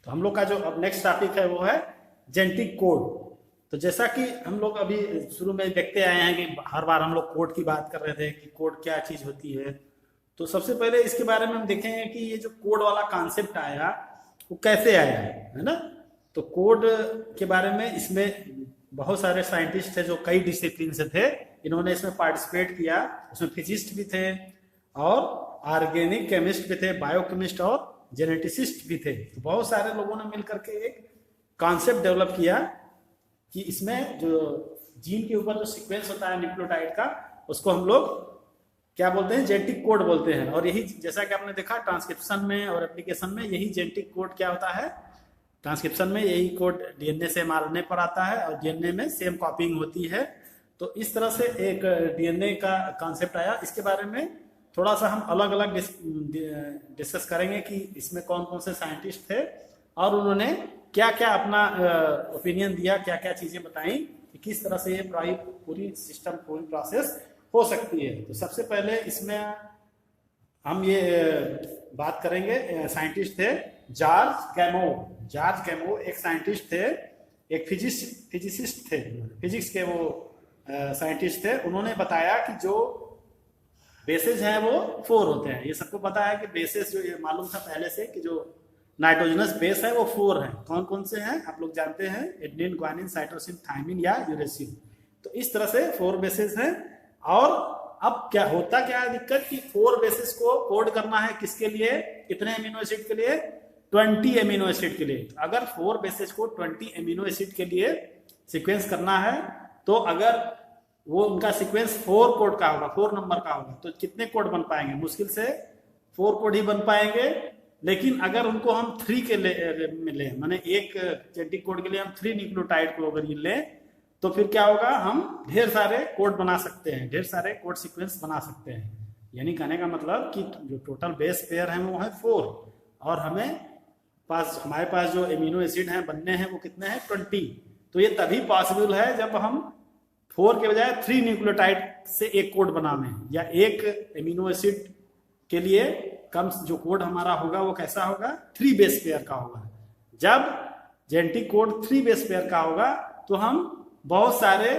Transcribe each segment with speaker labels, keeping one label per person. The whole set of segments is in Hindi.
Speaker 1: तो हम लोग का जो अब नेक्स्ट टॉपिक है वो है जेनेटिक कोड। तो जैसा कि हम लोग अभी शुरू में देखते आए हैं कि हर बार हम लोग कोड की बात कर रहे थे कि कोड क्या चीज़ होती है। तो सबसे पहले इसके बारे में हम देखेंगे कि ये जो कोड वाला कॉन्सेप्ट आया वो कैसे आया है ना। तो कोड के बारे में इसमें बहुत सारे साइंटिस्ट थे जो कई डिसिप्लिन से थे, इन्होंने इसमें पार्टिसिपेट किया। उसमें फिजिस्ट भी थे और ऑर्गेनिक केमिस्ट भी थे, बायोकेमिस्ट और जेनेटिसिस्ट भी थे। तो बहुत सारे लोगों ने मिलकर के एक कॉन्सेप्ट डेवलप किया कि इसमें जो जीन के ऊपर जो सीक्वेंस होता है न्यूक्लियोटाइड का, उसको हम लोग क्या बोलते हैं, जेनेटिक कोड बोलते हैं। और यही जैसा कि आपने देखा ट्रांसक्रिप्शन में और एप्लीकेशन में, यही जेनेटिक कोड क्या होता है, ट्रांसक्रिप्शन में यही कोड डीएनए से mRNA पर आता है और डीएनए में सेम कॉपिंग होती है। तो इस तरह से एक डीएनए का कॉन्सेप्ट आया। इसके बारे में थोड़ा सा हम अलग अलग डिस्कस करेंगे कि इसमें कौन कौन से साइंटिस्ट थे और उन्होंने क्या क्या अपना ओपिनियन दिया, क्या क्या चीज़ें बताई कि किस तरह से ये पूरी सिस्टम, पूरी प्रोसेस हो सकती है। तो सबसे पहले इसमें हम ये बात करेंगे, साइंटिस्ट थे जॉर्ज गैमो। जॉर्ज गैमो एक साइंटिस्ट थे, एक फिजिसिस्ट थे, फिजिक्स के वो साइंटिस्ट थे। उन्होंने बताया कि जो बेसेस हैं वो 4 होते हैं। ये सबको पता है कि बेसेस जो, ये मालूम था पहले से कि जो नाइट्रोजनस बेस है वो 4 हैं। कौन कौन से हैं आप लोग जानते हैं, एडेनिन, ग्वानिन, साइटोसिन, थाइमिन या यूरेसिल। तो इस तरह से 4 बेसेस हैं। और अब क्या होता, क्या है दिक्कत कि 4 बेसिस को कोड करना है किसके लिए, कितने एमिनो एसिड के लिए, 20 एमिनो एसिड के लिए। तो अगर 4 बेसिस को 20 एमिनो एसिड के लिए सीक्वेंस करना है, तो अगर वो उनका सीक्वेंस 4 कोड का होगा, 4 नंबर का होगा, तो कितने कोड बन पाएंगे, मुश्किल से 4 कोड ही बन पाएंगे। लेकिन अगर उनको हम 3 के ले माने एक जेनेटिक कोड के लिए हम 3 न्यूक्लियोटाइड को अगर ये लें, तो फिर क्या होगा, हम ढेर सारे कोड बना सकते हैं, ढेर सारे कोड सीक्वेंस बना सकते हैं। यानी कहने का मतलब कि जो टोटल बेस पेयर है वो है 4 और हमारे पास जो एमिनो एसिड हैं बनने हैं वो कितने हैं, 20। तो ये तभी पॉसिबल है जब हम 4 के बजाय 3 न्यूक्लियोटाइड से एक कोड बनावे, या एक एमिनो एसिड के लिए कम जो कोड हमारा होगा वो कैसा होगा, 3 बेस पेयर का होगा। जब जेनेटिक कोड 3 बेस पेयर का होगा तो हम बहुत सारे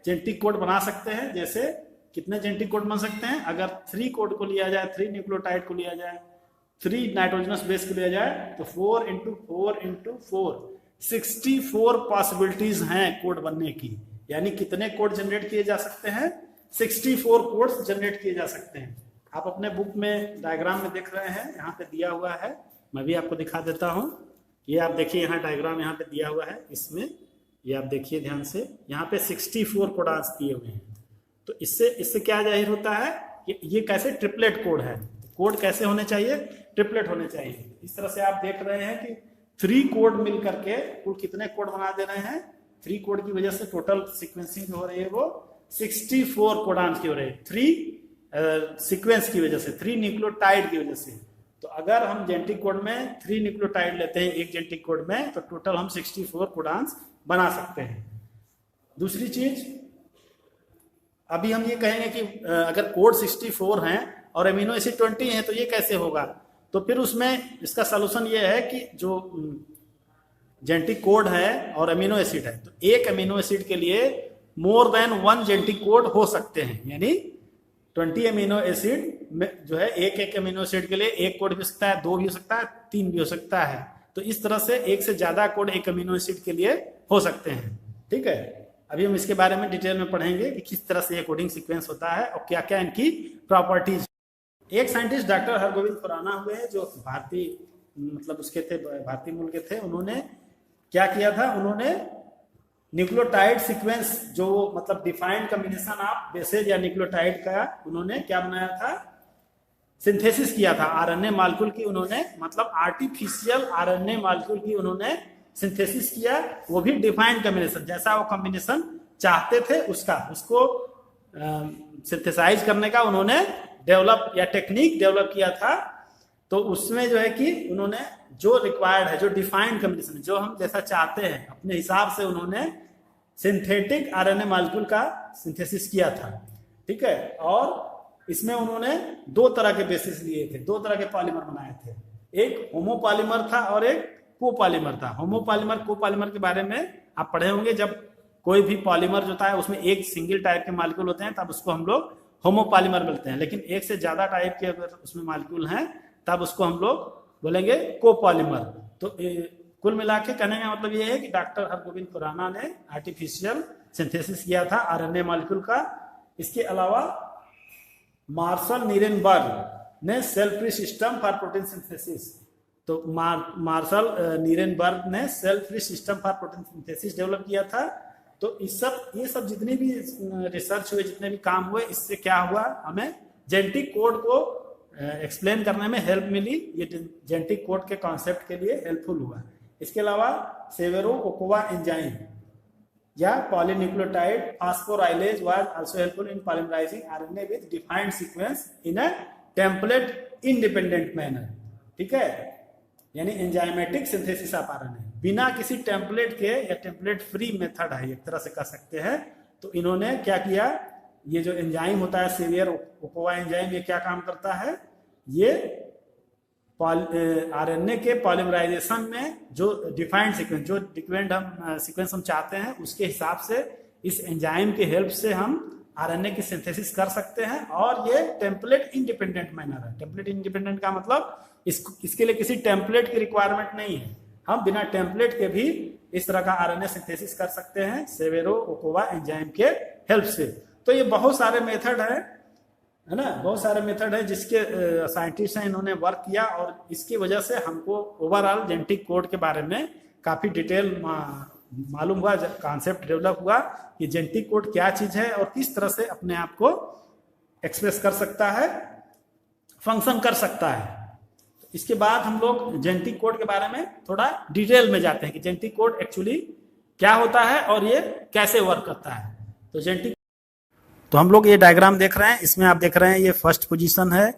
Speaker 1: जेनेटिक कोड बना सकते हैं। जैसे कितने जेनेटिक कोड बन सकते हैं, अगर 3 कोड को लिया जाए, 3 न्यूक्लियोटाइड को लिया जाए, 3 नाइट्रोजनस बेस को लिया जाए, तो 4 × 4 × 4 64 पॉसिबिलिटीज हैं कोड बनने की। यानी कितने कोड जनरेट किए जा सकते हैं, 64 कोड्स जनरेट किए जा सकते हैं। आप अपने बुक में डायग्राम में देख रहे हैं, यहाँ पे दिया हुआ है, मैं भी आपको दिखा देता हूँ। ये आप देखिए, यहाँ डायग्राम यहाँ पे दिया हुआ है, इसमें ये आप देखिए ध्यान से, यहाँ पे 64 कोडांस दिए हुए हैं। तो इससे क्या जाहिर होता है कि ये कैसे ट्रिपलेट कोड है। कोड कैसे होने चाहिए, ट्रिपलेट होने चाहिए। इस तरह से आप देख रहे हैं कि 3 कोड मिल करके कुल कितने कोड बना दे रहे हैं। 3 कोड की वजह से टोटल सीक्वेंसिंग जो हो रही है वो 64 कोडांस की हो रही है, 3 सीक्वेंस की वजह से, 3 न्यूक्लियोटाइड की वजह से। तो अगर हम जेनेटिक कोड में 3 न्यूक्लियोटाइड लेते हैं एक जेनेटिक कोड में, तो टोटल हम 64 कोडांस बना सकते हैं। दूसरी चीज, अभी हम ये कहेंगे कि अगर कोड 64 हैं और एमिनो एसिड 20 हैं तो ये कैसे होगा। तो फिर उसमें इसका सलूशन ये है कि जो जेनेटिक कोड है और एमिनो एसिड है, तो एक एमिनो एसिड के लिए मोर देन 1 जेनेटिक कोड हो सकते हैं। यानी 20 एमिनो एसिड में जो है एक एमिनो एसिड के लिए एक कोड भी हो सकता है, 2 भी हो सकता है, 3 भी हो सकता है। तो इस तरह से एक से ज्यादा कोड एक अमीनो एसिड के लिए हो सकते हैं। ठीक है, अभी हम इसके बारे में डिटेल में पढ़ेंगे कि किस तरह से ये कोडिंग सीक्वेंस होता है और क्या क्या इनकी प्रॉपर्टीज। एक साइंटिस्ट डॉक्टर हरगोविंद खुराना हुए हैं, जो भारतीय मतलब उसके थे, भारतीय मूल के थे। उन्होंने क्या किया था, उन्होंने न्यूक्लियोटाइड सीक्वेंस जो मतलब डिफाइंड कॉम्बिनेशन ऑफ बेसेज या न्यूक्लियोटाइड का उन्होंने क्या बनाया था, सिंथेसिस किया था। आरएनए मॉलिक्यूल की उन्होंने मतलब आर्टिफिशियल आरएनए मॉलिक्यूल की उन्होंने सिंथेसिस किया, वो भी डिफाइंड कॉम्बिनेशन, जैसा वो कॉम्बिनेशन चाहते थे उसको सिंथेसाइज करने का उन्होंने डेवलप या टेक्निक डेवलप किया था। तो उसमें जो है कि उन्होंने जो रिक्वायर्ड है, जो डिफाइंड कॉम्बिनेशन, जो हम जैसा चाहते हैं अपने हिसाब से उन्होंने सिंथेटिक आरएनए मॉलिक्यूल का सिंथेसिस किया था। ठीक है, और इसमें उन्होंने 2 तरह के बेसिस लिए थे, 2 तरह के पॉलीमर बनाए थे। एक होमोपॉलीमर था और एक कोपॉलीमर था। होमोपॉलीमर कोपॉलीमर के बारे में आप पढ़े होंगे, जब कोई भी पॉलीमर जो होता है उसमें एक सिंगल टाइप के मॉलिक्यूल होते हैं तब उसको हम लोग होमोपॉलीमर बोलते हैं, लेकिन एक से ज्यादा टाइप के अगर उसमें मॉलिक्यूल हैं तब उसको हम लोग बोलेंगे कोपॉलीमर। तो कुल मिला के कहने का मतलब ये है कि डॉक्टर हरगोविंद खुराना ने आर्टिफिशियल सिंथेसिस किया था आरएनए मॉलिक्यूल का। इसके अलावा मार्शल नीरेनबर्ग ने cell free system for protein synthesis, तो मार्शल नीरेनबर्ग ने cell free system for protein synthesis develop किया था। तो ये सब जितने भी रिसर्च हुए, जितने भी काम हुए, इससे क्या हुआ, हमें जेनेटिक कोड को एक्सप्लेन करने में हेल्प मिली। ये जेनेटिक कोड के कॉन्सेप्ट के लिए हेल्पफुल हुआ। इसके अलावा सेवेरो ओकोवा एंजाइम या polynucleotide phosphorylase was also helpful in polymerising RNA with defined sequence in a template independent manner. ठीक है, यानी एंजाइमेटिक सिंथेसिस ऑफ आरएनए बिना किसी टेम्पलेट के, या टेम्पलेट फ्री मेथड है एक तरह से कह सकते हैं। तो इन्होंने क्या किया, ये जो एंजाइम होता है सेवियर ओकोवा एंजाइम, ये क्या काम करता है, ये आरएनए के पॉलीमराइजेशन में जो डिफाइंड सीक्वेंस, जो डिफाइंड हम सीक्वेंस हम चाहते हैं उसके हिसाब से इस एंजाइम के हेल्प से हम आरएनए की सिंथेसिस कर सकते हैं। और ये टेम्पलेट इंडिपेंडेंट मैनर है। टेम्पलेट इंडिपेंडेंट का मतलब इसके लिए किसी टेम्पलेट की रिक्वायरमेंट नहीं है, हम बिना टेम्पलेट के भी इस तरह का आरएनए सिंथेसिस कर सकते हैं सेवेरो ओकोवा एंजाइम के हेल्प से। तो ये बहुत सारे मेथड है ना, बहुत सारे मेथड है जिसके साइंटिस्ट हैं, इन्होंने वर्क किया और इसकी वजह से हमको ओवरऑल जेनेटिक कोड के बारे में काफी डिटेल मालूम हुआ, कॉन्सेप्ट डेवलप हुआ कि जेनेटिक कोड क्या चीज है और किस तरह से अपने आप को एक्सप्रेस कर सकता है, फंक्शन कर सकता है। इसके बाद हम लोग जेनेटिक कोड के बारे में थोड़ा डिटेल में जाते हैं कि जेनेटिक कोड एक्चुअली क्या होता है और ये कैसे वर्क करता है। तो जेनेटिक, तो हम लोग ये डायग्राम देख रहे हैं, इसमें आप देख रहे हैं ये फर्स्ट पोजीशन है,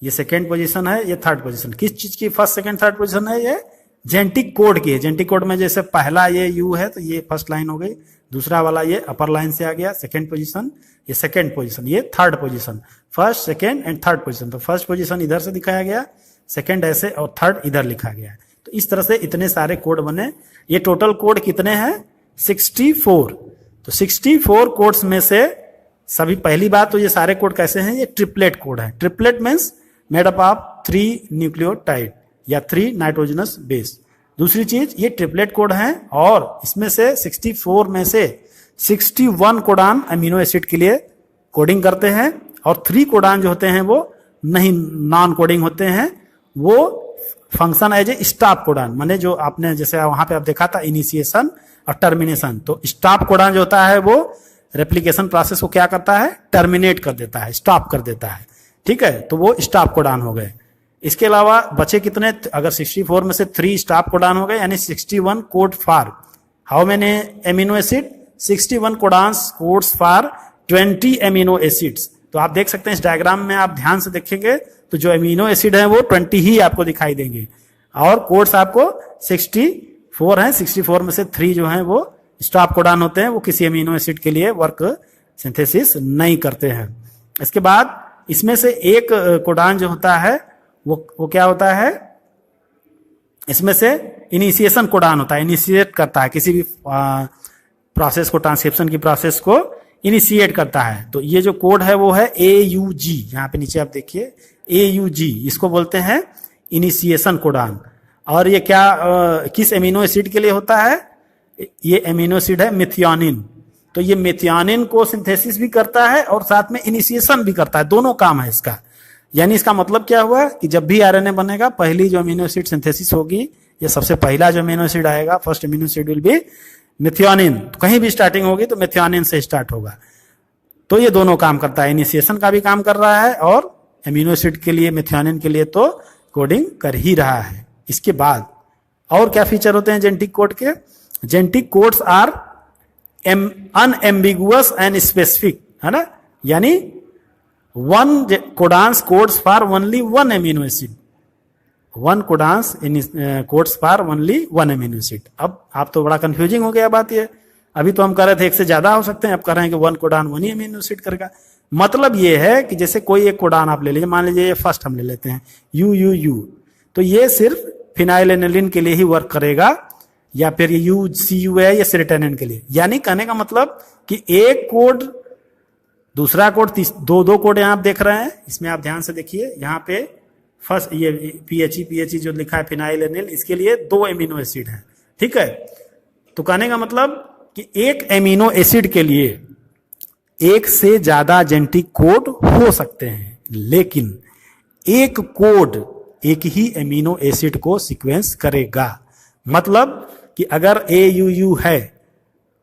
Speaker 1: ये सेकंड पोजीशन है, ये थर्ड पोजीशन। किस चीज की फर्स्ट सेकंड थर्ड पोजीशन है, ये जेनेटिक कोड की है। जेनेटिक कोड में जैसे पहला ये यू है तो ये फर्स्ट लाइन हो गई, दूसरा वाला ये अपर लाइन से आ गया सेकंड पोजीशन, ये सेकंड पोजीशन, ये third position, first second and third position. तो फर्स्ट पोजीशन इधर से दिखाया गया, सेकंड ऐसे और थर्ड इधर लिखा गया है। तो इस तरह से इतने सारे कोड बने। ये टोटल कोड कितने हैं, 64। तो 64 कोड्स में से सभी, पहली बात तो ये सारे कोड कैसे हैं, ये ट्रिपलेट कोड है। Triplet means made up of 3 nucleotide या 3 नाइट्रोजनस बेस। दूसरी चीज, ये ट्रिपलेट कोड है और इसमें से 64 में से 61 कोडान अमीनो एसिड के लिए कोडिंग करते हैं और 3 कोडान जो होते हैं वो नहीं, नॉन कोडिंग होते हैं, वो function as a stop codon, माने जो आपने जैसे वहां पे आप देखा था इनिशिएशन और टर्मिनेशन। तो स्टॉप कोडान जो होता है वो रेप्लिकेशन प्रोसेस को क्या करता है, टर्मिनेट कर देता है, स्टॉप कर देता है। ठीक है, तो वो स्टॉप कोडान हो गए। इसके अलावा बचे कितने, अगर 64 में से 3 स्टॉप कोडान हो गए, यानी 61 code for how many amino acid, 61 codons codes for 20 amino acids. तो आप देख सकते हैं इस डायग्राम में, आप ध्यान से देखेंगे तो जो एमिनो एसिड है वो 20 ही आपको दिखाई देंगे और कोड्स आपको 64 हैं। 64 में से 3 जो हैं वो स्टॉप कोडान होते हैं, वो किसी एमिनो एसिड के लिए वर्क सिंथेसिस नहीं करते हैं। इसके बाद इसमें से एक कोडान जो होता है वो क्या होता है, इसमें से इनिशिएशन कोडान होता है, इनिशिएट करता है किसी भी प्रोसेस को, ट्रांसक्रिप्शन की प्रोसेस को इनिशिएट करता है। तो ये जो कोड है वो है AUG, यहाँ पे नीचे आप देखिए AUG, इसको बोलते हैं इनिशिएशन कोडान। और ये क्या किस एमिनो एसिड के लिए होता है, ये एमिनो एसिड है मेथियोनिन। तो ये मेथियोनिन को सिंथेसिस भी करता है और साथ में इनिशिएशन भी करता है, दोनों काम है इसका। यानी इसका मतलब क्या हुआ कि जब भी आरएनए बनेगा, पहली जो अमीनो एसिड सिंथेसिस होगी, ये सबसे पहला जो अमीनो एसिड आएगा, first amino acid will be methionine. तो कहीं भी स्टार्टिंग होगी तो मेथियोनिन से स्टार्ट होगा। तो ये दोनों काम करता है, इनिशिएशन का भी काम कर रहा है और अमीनो एसिड के लिए, मेथियोनिन के लिए तो कोडिंग कर ही रहा है। इसके बाद और क्या फीचर होते हैं जेनेटिक कोड के, genetic codes are unambiguous and specific, है ना, यानी one codons codes for only one amino acid, one codons codes for only one amino acid. अब आप तो बड़ा कंफ्यूजिंग हो गया बात ये, अभी तो हम कह रहे थे एक से ज्यादा हो सकते हैं, अब कह रहे हैं कि वन कोडान वन ही एमिनो एसिड करेगा। मतलब ये है कि जैसे कोई एक कोडान आप ले लीजिए, मान लीजिए ये फर्स्ट हम ले लेते हैं यू, तो ये सिर्फ फिनाइल के लिए ही वर्क करेगा, या फिर UCU है या सेरोटोनिन के लिए। यानी कहने का मतलब कि एक कोड दूसरा कोड, दो कोड यहां आप देख रहे हैं, इसमें आप ध्यान से देखिए, यहाँ पे फर्स्ट ये PHE जो लिखा है फिनाइल, इसके लिए 2 एमिनो एसिड है, ठीक है। तो कहने का मतलब कि एक एमिनो एसिड के लिए एक से ज्यादा जेनेटिक कोड हो सकते हैं, लेकिन एक कोड एक ही एमिनो एसिड को सीक्वेंस करेगा। मतलब कि अगर AUU है,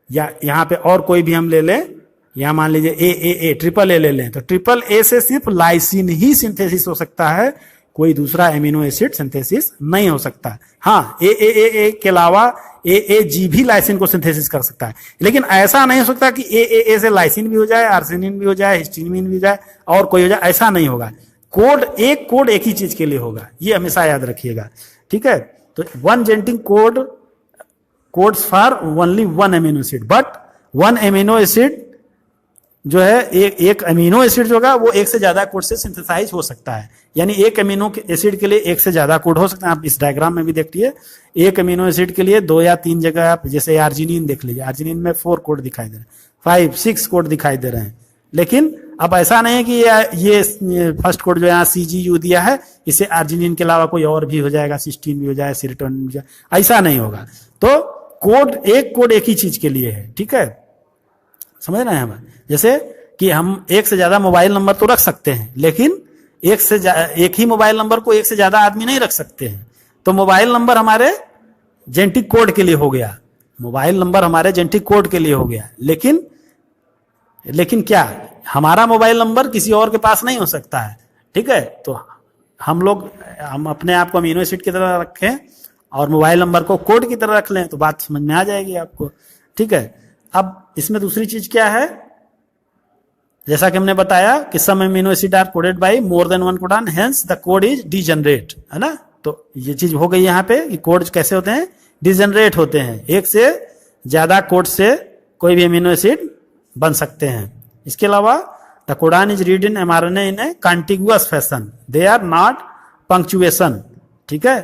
Speaker 1: या यहां पे और कोई भी हम ले लें, यहां मान लीजिए AAA, ट्रिपल ए ले लें, तो ट्रिपल ए से सिर्फ लाइसिन ही सिंथेसिस हो सकता है, कोई दूसरा एमिनो एसिड सिंथेसिस नहीं हो सकता। हाँ, AAA के अलावा AAG भी लाइसिन को सिंथेसिस कर सकता है, लेकिन ऐसा नहीं हो सकता कि AAA से लाइसिन भी हो जाए, आर्जिनिन भी हो जाए, हिस्टीमिन भी हो जाए, और कोई हो जाए, ऐसा नहीं होगा। कोड एक ही चीज के लिए होगा, ये हमेशा याद रखिएगा, ठीक है। तो one genetic codes for only one amino acid, but one amino acid जो है, एक अमीनो एसिड जो होगा वो एक से ज्यादा कोड से सिंथेसाइज हो सकता है। यानी एक अमीनो एसिड के लिए एक से ज्यादा कोड हो सकता है। आप इस डायग्राम में भी देखिए, एक अमीनो एसिड के लिए 2 या 3 जगह, आप जैसे आर्जिनिन देख लीजिए, आर्जिनिन में 4 कोड दिखाई दे रहे हैं, 5-6 कोड दिखाई दे रहे हैं। लेकिन अब ऐसा नहीं है कि ये फर्स्ट कोड जो यहाँ CGU दिया है, इससे आर्जिनिन के अलावा कोई और भी हो जाएगा, सिस्टीन भी हो जाए, सेरोटोनिन भी हो जाए, ऐसा नहीं होगा। तो कोड एक ही चीज के लिए है, ठीक है, समझ रहे हैं हम। जैसे कि हम एक से ज्यादा मोबाइल नंबर तो रख सकते हैं, लेकिन एक ही मोबाइल नंबर को एक से ज्यादा आदमी नहीं रख सकते हैं। तो मोबाइल नंबर हमारे जेनेटिक कोड के लिए हो गया, मोबाइल नंबर हमारे जेनेटिक कोड के लिए हो गया, लेकिन क्या हमारा मोबाइल नंबर किसी और के पास नहीं हो सकता है, ठीक है। तो हम अपने आप को अमीनो एसिड की तरह रखें और मोबाइल नंबर को कोड की तरह रख लें, तो बात समझ में आ जाएगी आपको, ठीक है। अब इसमें दूसरी चीज क्या है, जैसा कि हमने बताया कि some amino acid are coded by more than one codon, hence the code is degenerate, है ना। तो ये चीज हो गई यहाँ पे कि कोड कैसे होते हैं, डीजनरेट होते हैं, एक से ज्यादा कोड से कोई भी एमिनो एसिड बन सकते हैं। इसके अलावा the codon is read in mRNA in a contiguous fashion, they are not punctuation, ठीक है।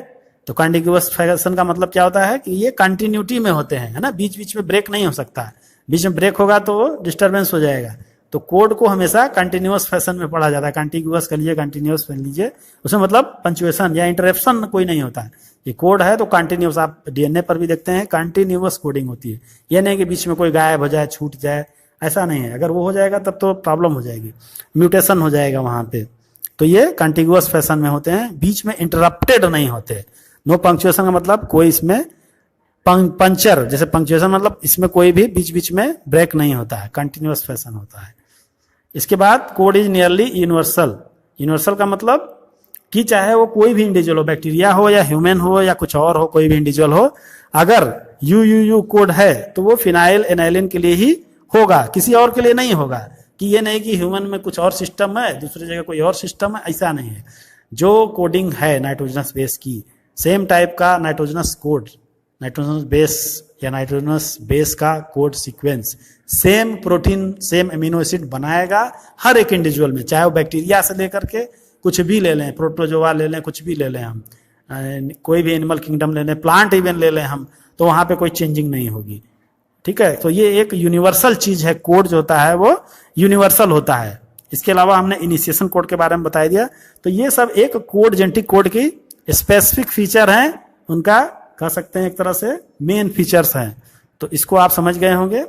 Speaker 1: तो कॉन्टिगुअस फैशन का मतलब क्या होता है कि ये कंटिन्यूटी में होते हैं, है ना, बीच बीच में ब्रेक नहीं हो सकता है, बीच में ब्रेक होगा तो डिस्टर्बेंस हो जाएगा। तो कोड को हमेशा कंटिन्यूअस फैशन में पढ़ा जाता है, कंटिगुअस कर लीजिए, कंटिन्यूअस कर लीजिए, उसमें मतलब पंक्चुएशन या इंटरप्शन कोई नहीं होता है। ये कोड है तो कंटिन्यूअस, आप DNA पर भी देखते हैं कंटिन्यूअस कोडिंग होती है, ये नहीं कि बीच में कोई गायब हो जाए, छूट जाए, ऐसा नहीं है। अगर वो हो जाएगा तब तो प्रॉब्लम हो जाएगी, म्यूटेशन हो जाएगा वहां पे। तो ये कंटिगुअस फैशन में होते हैं, बीच में इंटरप्टेड नहीं होते। नो पंक्चुएशन का मतलब कोई इसमें पंचर, जैसे पंक्चुएशन मतलब इसमें कोई भी बीच बीच में ब्रेक नहीं होता है, कंटिन्यूअस फैशन होता है। इसके बाद code is nearly universal. Universal का मतलब कि चाहे वो कोई भी इंडिविजुअल हो, बैक्टीरिया हो या ह्यूमन हो या कुछ और हो, कोई भी इंडिविजुअल हो, अगर UUU कोड है तो वो फिनाइल एनाइलिन के लिए ही होगा, किसी और के लिए नहीं होगा। कि ये नहीं कि ह्यूमन में कुछ और सिस्टम है, दूसरी जगह कोई और सिस्टम है, ऐसा नहीं है। जो कोडिंग है नाइट्रोजनस बेस की, सेम टाइप का नाइट्रोजनस कोड, नाइट्रोजनस बेस या नाइट्रोजनस बेस का code sequence same protein, same amino acid बनाएगा हर एक इंडिविजुअल में, चाहे वो बैक्टीरिया से लेकर के कुछ भी ले लें, प्रोटोजोआ ले लें, कुछ भी ले लें हम, कोई भी एनिमल किंगडम ले लें, प्लांट इवन ले लें हम, तो वहां पे कोई चेंजिंग नहीं होगी, ठीक है। तो ये एक यूनिवर्सल चीज है, कोड जो होता है वो यूनिवर्सल होता है। इसके अलावा हमने इनिशिएशन कोड के बारे में बता दिया। तो ये सब एक कोड, जेनेटिक कोड की स्पेसिफिक फीचर हैं, उनका कह सकते हैं एक तरह से मेन फीचर्स हैं। तो इसको आप समझ गए होंगे।